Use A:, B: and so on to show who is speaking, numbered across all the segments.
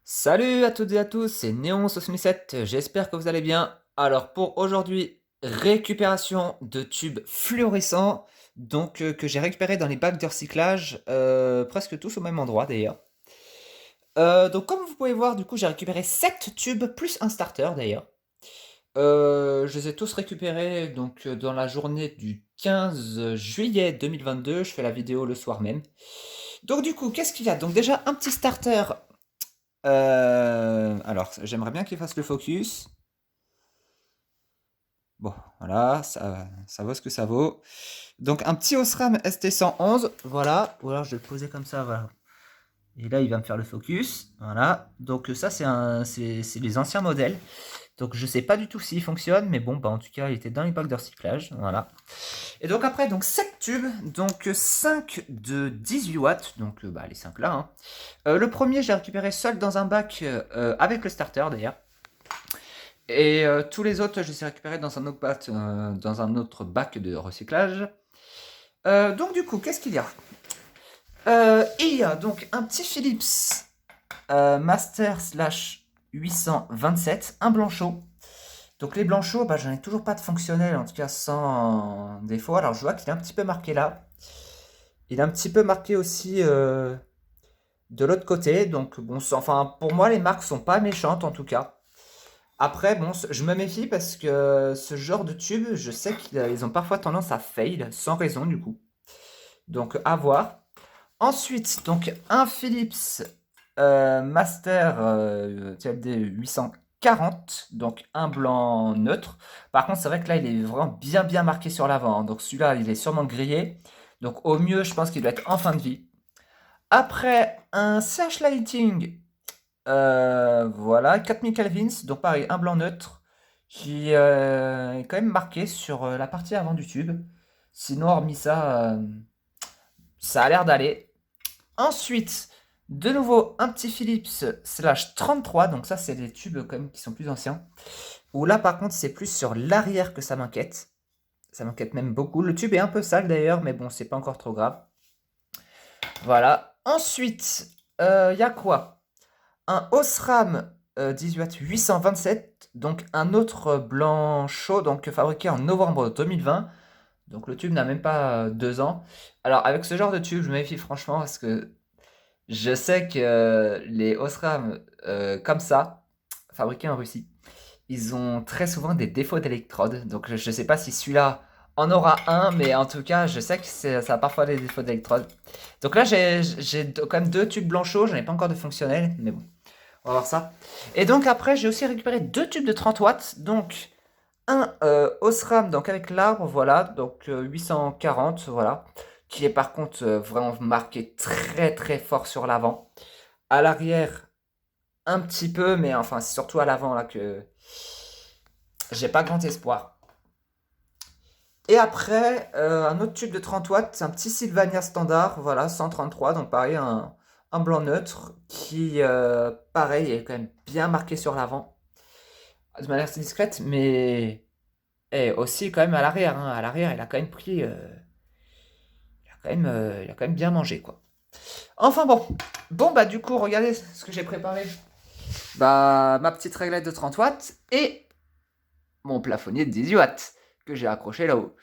A: Salut à toutes et à tous, c'est Néon77, j'espère que vous allez bien. Alors pour aujourd'hui, récupération de tubes fluorescents, que j'ai récupéré dans les bacs de recyclage, presque tous au même endroit d'ailleurs. Donc comme vous pouvez voir, du coup j'ai récupéré 7 tubes plus un starter d'ailleurs. Je les ai tous récupérés dans la journée du 15 juillet 2022, je fais la vidéo le soir même. Donc du coup, qu'est-ce qu'il y a? Donc déjà un petit starter. Alors, j'aimerais bien qu'il fasse le focus. Bon, voilà, ça vaut ce que ça vaut. Donc, un petit Osram ST111, voilà. Ou alors, je vais le poser comme ça, voilà. Et là, il va me faire le focus, voilà. Donc, ça, c'est les anciens modèles. Donc, je sais pas du tout s'il fonctionne, mais bon, bah, en tout cas, il était dans les packs de recyclage, voilà. Et donc, après, donc, 7 tubes, donc 5 de 18 watts, donc, bah, les 5 là, hein. Le premier, j'ai récupéré seul dans un bac avec le starter, d'ailleurs. Et tous les autres, je les ai récupérés dans un autre bac de recyclage. Donc du coup, qu'est-ce qu'il y a? Il y a donc un petit Philips Master slash 827, un blanc chaud. Donc les blancs chauds, bah, j'en ai toujours pas de fonctionnel, en tout cas sans défaut. Alors je vois qu'il est un petit peu marqué là. Il est un petit peu marqué aussi de l'autre côté. Donc bon, enfin pour moi les marques sont pas méchantes en tout cas. Après, bon, je me méfie parce que ce genre de tube, je sais qu'ils ont parfois tendance à fail, sans raison du coup. Donc, à voir. Ensuite, donc un Philips Master TLD 840, donc un blanc neutre. Par contre, c'est vrai que là, il est vraiment bien marqué sur l'avant, hein. Donc celui-là, il est sûrement grillé. Donc au mieux, je pense qu'il doit être en fin de vie. Après, un CH Lighting voilà, 4000 kelvins, donc pareil, un blanc neutre qui est quand même marqué sur la partie avant du tube. Sinon, hormis ça, ça a l'air d'aller. Ensuite, de nouveau, un petit Philips slash 33, donc ça, c'est des tubes quand même qui sont plus anciens. Où là, par contre, c'est plus sur l'arrière que ça m'inquiète. Ça m'inquiète même beaucoup. Le tube est un peu sale d'ailleurs, mais bon, c'est pas encore trop grave. Voilà. Ensuite, il y a quoi? Un Osram 18 827, donc un autre blanc chaud, donc fabriqué en novembre 2020. Donc le tube n'a même pas 2 ans. Alors avec ce genre de tube, je me méfie franchement parce que je sais que les Osram comme ça, fabriqués en Russie, ils ont très souvent des défauts d'électrode. Donc je ne sais pas si celui-là en aura un, mais en tout cas, je sais que ça a parfois des défauts d'électrode. Donc là, j'ai quand même 2 tubes blancs chauds, j'en ai pas encore de fonctionnel, mais bon. On va voir ça. Et donc après, j'ai aussi récupéré 2 tubes de 30 watts. Donc un Osram, donc avec l'arbre, voilà, donc 840, voilà. Qui est par contre vraiment marqué très fort sur l'avant. À l'arrière, un petit peu, mais enfin, c'est surtout à l'avant là que j'ai pas grand espoir. Et après, un autre tube de 30 watts, c'est un petit Sylvania standard, voilà, 133, donc pareil, un blanc neutre qui, pareil, est quand même bien marqué sur l'avant, de manière assez discrète, mais aussi quand même à l'arrière, hein. À l'arrière, il a quand même pris, il a quand même bien mangé, quoi. Enfin bon, bah du coup, regardez ce que j'ai préparé. Bah, ma petite réglette de 30 watts et mon plafonnier de 18 watts que j'ai accroché là-haut.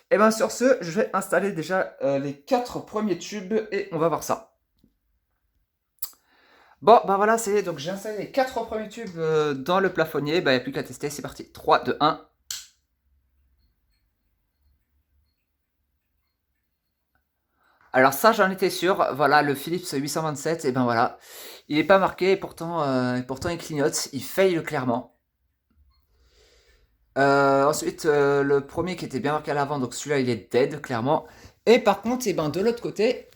A: Et bien sur ce, je vais installer déjà les 4 premiers tubes et on va voir ça. Bon, bah voilà, c'est donc j'ai installé les 4 premiers tubes dans le plafonnier. Bah, il n'y a plus qu'à tester, c'est parti. 3, 2, 1. Alors ça, j'en étais sûr. Voilà, le Philips 827, et ben voilà. Il n'est pas marqué, et pourtant il clignote. Il faille clairement. Ensuite, le premier qui était bien marqué à l'avant, donc celui-là, il est dead, clairement. Et par contre, et ben, de l'autre côté,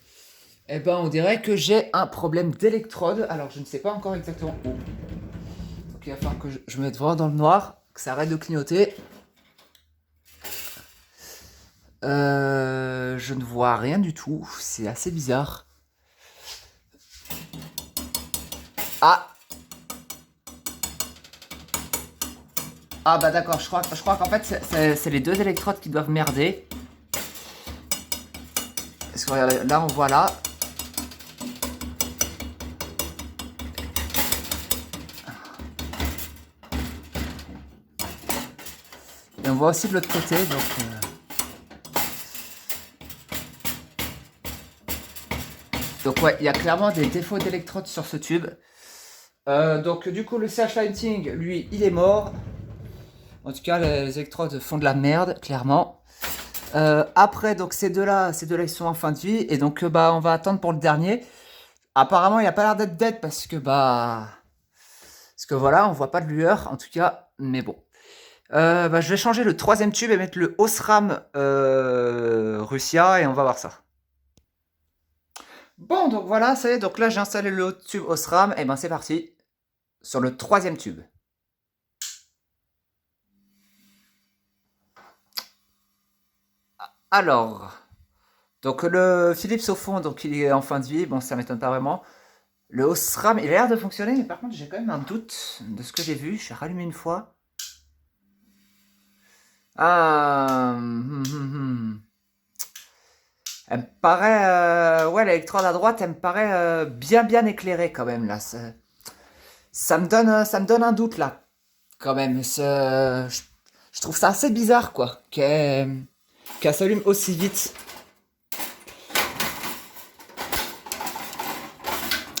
A: et ben, on dirait que j'ai un problème d'électrode. Alors, je ne sais pas encore exactement où. Donc, il va falloir que je me mette vraiment dans le noir, que ça arrête de clignoter. Je ne vois rien du tout. C'est assez bizarre. Ah! Ah bah d'accord, je crois qu'en fait c'est les 2 électrodes qui doivent merder. Parce que regardez, là on voit là. Et on voit aussi de l'autre côté, donc ouais, il y a clairement des défauts d'électrode sur ce tube. Donc du coup, le CH Lighting, lui, il est mort. En tout cas, les électrodes font de la merde, clairement. Après, donc ces deux-là, ils sont en fin de vie. Et donc, bah, on va attendre pour le dernier. Apparemment, il n'a pas l'air d'être dead parce que, bah... Parce que voilà, on voit pas de lueur, en tout cas. Mais bon. Bah, je vais changer le troisième tube et mettre le Osram Russia et on va voir ça. Bon, donc voilà, ça y est. Donc là, j'ai installé le tube Osram. Et ben, c'est parti. Sur le troisième tube. Alors, donc le Philips au fond, donc il est en fin de vie, bon ça m'étonne pas vraiment. Le Osram, il a l'air de fonctionner, mais par contre j'ai quand même un doute de ce que j'ai vu. J'ai rallumé une fois. Ah, Elle me paraît, ouais, l'électrode à droite, elle me paraît bien éclairée quand même là. Ça me donne un doute là, quand même. Je trouve ça assez bizarre quoi, qu'elle s'allume aussi vite.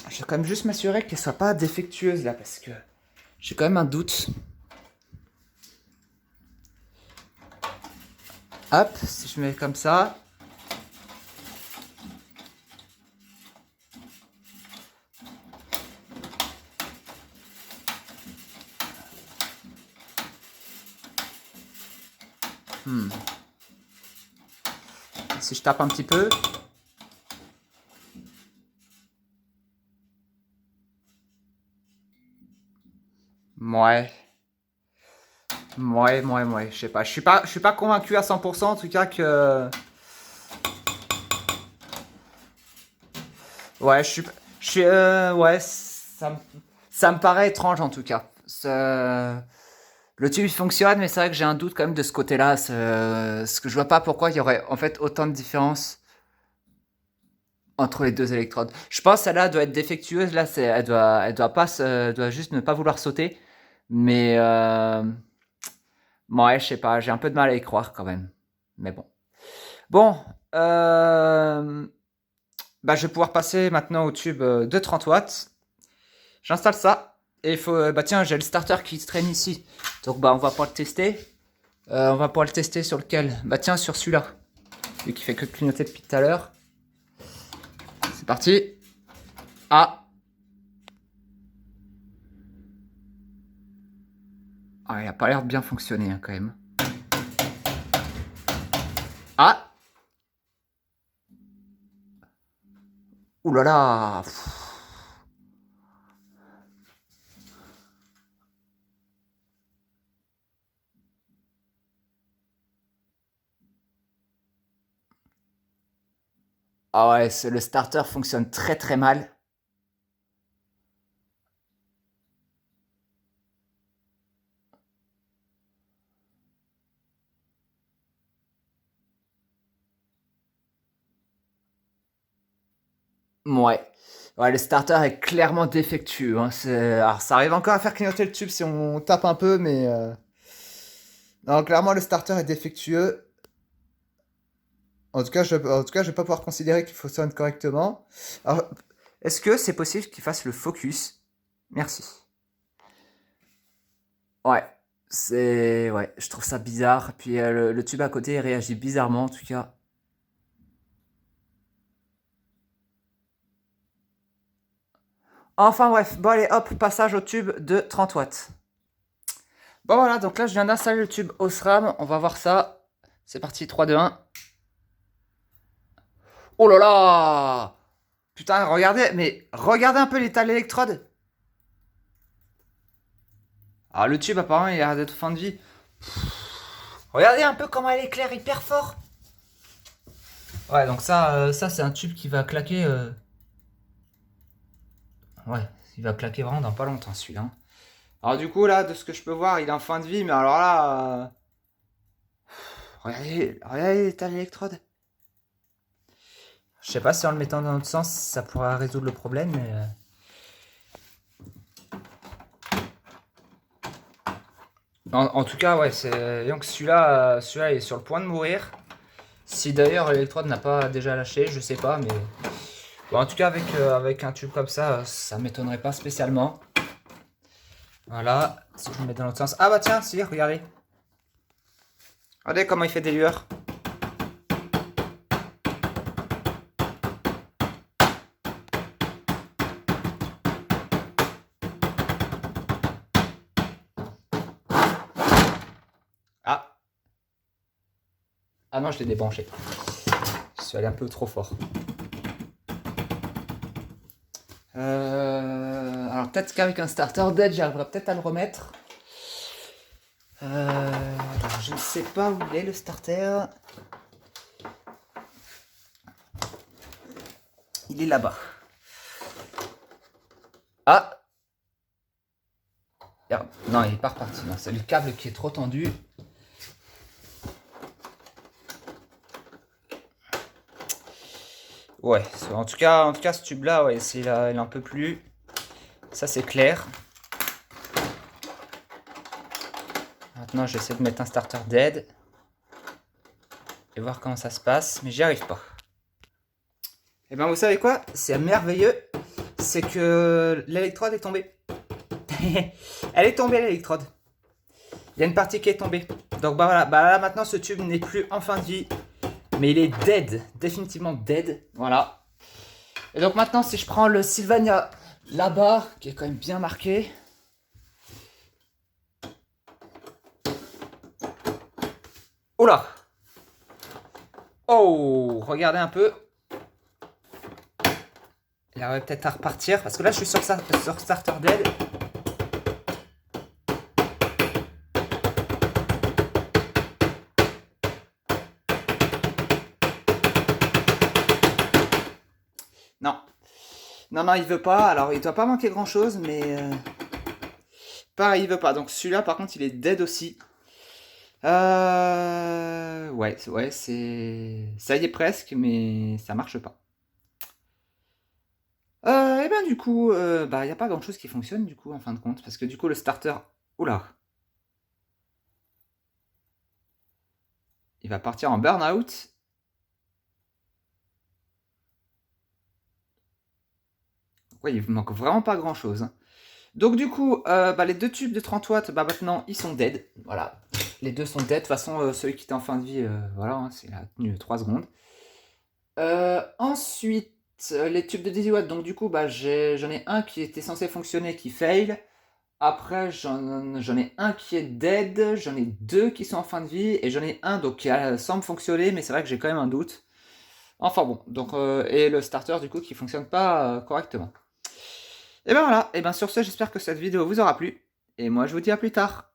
A: Je vais quand même juste m'assurer qu'elle soit pas défectueuse là parce que j'ai quand même un doute. Hop, si je mets comme ça. Si je tape un petit peu. Ouais. Je sais pas. Je suis pas convaincu à 100% en tout cas que. Ouais, ouais, ça me paraît étrange en tout cas. Le tube il fonctionne, mais c'est vrai que j'ai un doute quand même de ce côté-là. Ce que je vois pas pourquoi il y aurait en fait autant de différence entre les deux électrodes. Je pense celle-là doit être défectueuse. Là, elle doit pas, elle doit juste ne pas vouloir sauter. Mais ouais, je sais pas. J'ai un peu de mal à y croire quand même. Mais bon. Bon, bah, je vais pouvoir passer maintenant au tube de 30 watts. J'installe ça. Et il faut. Bah, tiens, j'ai le starter qui traîne ici. Donc, bah, on va pouvoir le tester. On va pouvoir le tester sur lequel? Bah, tiens, sur celui-là. Celui qui fait que clignoter depuis tout à l'heure. C'est parti. Ah. Ah, il a pas l'air de bien fonctionner hein, quand même. Ah. Ouh là là. Ah ouais, le starter fonctionne très mal. Ouais. Ouais, le starter est clairement défectueux. Hein. Alors, ça arrive encore à faire clignoter le tube si on tape un peu, mais... Non, clairement, le starter est défectueux. En tout cas, je vais pas pouvoir considérer qu'il fonctionne correctement. Alors, est-ce que c'est possible qu'il fasse le focus? Merci. Ouais. Ouais, je trouve ça bizarre. Puis le tube à côté il réagit bizarrement, en tout cas. Enfin bref, bon allez, hop, passage au tube de 30 watts. Bon voilà, donc là je viens d'installer le tube Osram, on va voir ça. C'est parti, 3, 2, 1. Oh là là! Putain, regardez un peu l'état de l'électrode. Alors le tube apparemment il a l'air d'être fin de vie. Regardez un peu comment elle éclaire hyper fort. Ouais, donc ça c'est un tube qui va claquer. Ouais, il va claquer vraiment dans pas longtemps celui-là. Alors du coup là, de ce que je peux voir, il est en fin de vie, mais alors là, regardez l'état de l'électrode. Je sais pas si en le mettant dans l'autre sens, ça pourra résoudre le problème, mais... En tout cas, ouais, donc celui-là est sur le point de mourir. Si d'ailleurs l'électrode n'a pas déjà lâché, je sais pas, mais bon, en tout cas avec un tube comme ça m'étonnerait pas spécialement. Voilà, si je le mets dans l'autre sens. Ah bah tiens, si, regardez. Regardez comment il fait des lueurs. Ah. Ah non, je l'ai débranché. Je suis allé un peu trop fort. Alors peut-être qu'avec un starter dead, j'arriverai peut-être à le remettre. Alors, je ne sais pas où il est le starter. Il est là-bas. Ah. Non, il est pas reparti. Non, c'est le câble qui est trop tendu. Ouais, en tout cas ce tube-là, ouais, il en peut plus. Ça, c'est clair. Maintenant, j'essaie de mettre un starter dead. Et voir comment ça se passe, mais j'y arrive pas. Et ben, vous savez quoi? C'est merveilleux. C'est que l'électrode est tombée. Elle est tombée, l'électrode. Il y a une partie qui est tombée. Donc, bah voilà. Bah là, maintenant, ce tube n'est plus en fin de vie. Mais il est dead. Définitivement dead. Voilà. Et donc, maintenant, si je prends le Sylvania là-bas, qui est quand même bien marqué. Oula! Oh! Regardez un peu. Il arrive peut-être à repartir. Parce que là, je suis sur Starter Dead. Non. Non, il veut pas. Alors, il doit pas manquer grand-chose, mais... pareil, il veut pas. Donc, celui-là, par contre, il est dead aussi. Ouais, c'est... Ça y est presque, mais ça marche pas. Et ben, du coup, bah, il n'y a pas grand-chose qui fonctionne, du coup, en fin de compte. Parce que, du coup, le starter... Oula. Il va partir en burn-out. Ouais, il manque vraiment pas grand-chose. Hein. Donc du coup, bah, les deux tubes de 30 watts, bah, maintenant, ils sont dead. Voilà. Les deux sont dead. De toute façon, celui qui était en fin de vie, voilà, hein, c'est la tenue de 3 secondes. Ensuite, les tubes de 10 watts. Donc du coup, bah, j'en ai un qui était censé fonctionner, qui fail. Après, j'en ai un qui est dead. J'en ai deux qui sont en fin de vie. Et j'en ai un donc, qui semble fonctionner, mais c'est vrai que j'ai quand même un doute. Enfin bon, donc, et le starter du coup qui fonctionne pas correctement. Et ben voilà, et ben sur ce, j'espère que cette vidéo vous aura plu. Et moi je vous dis à plus tard.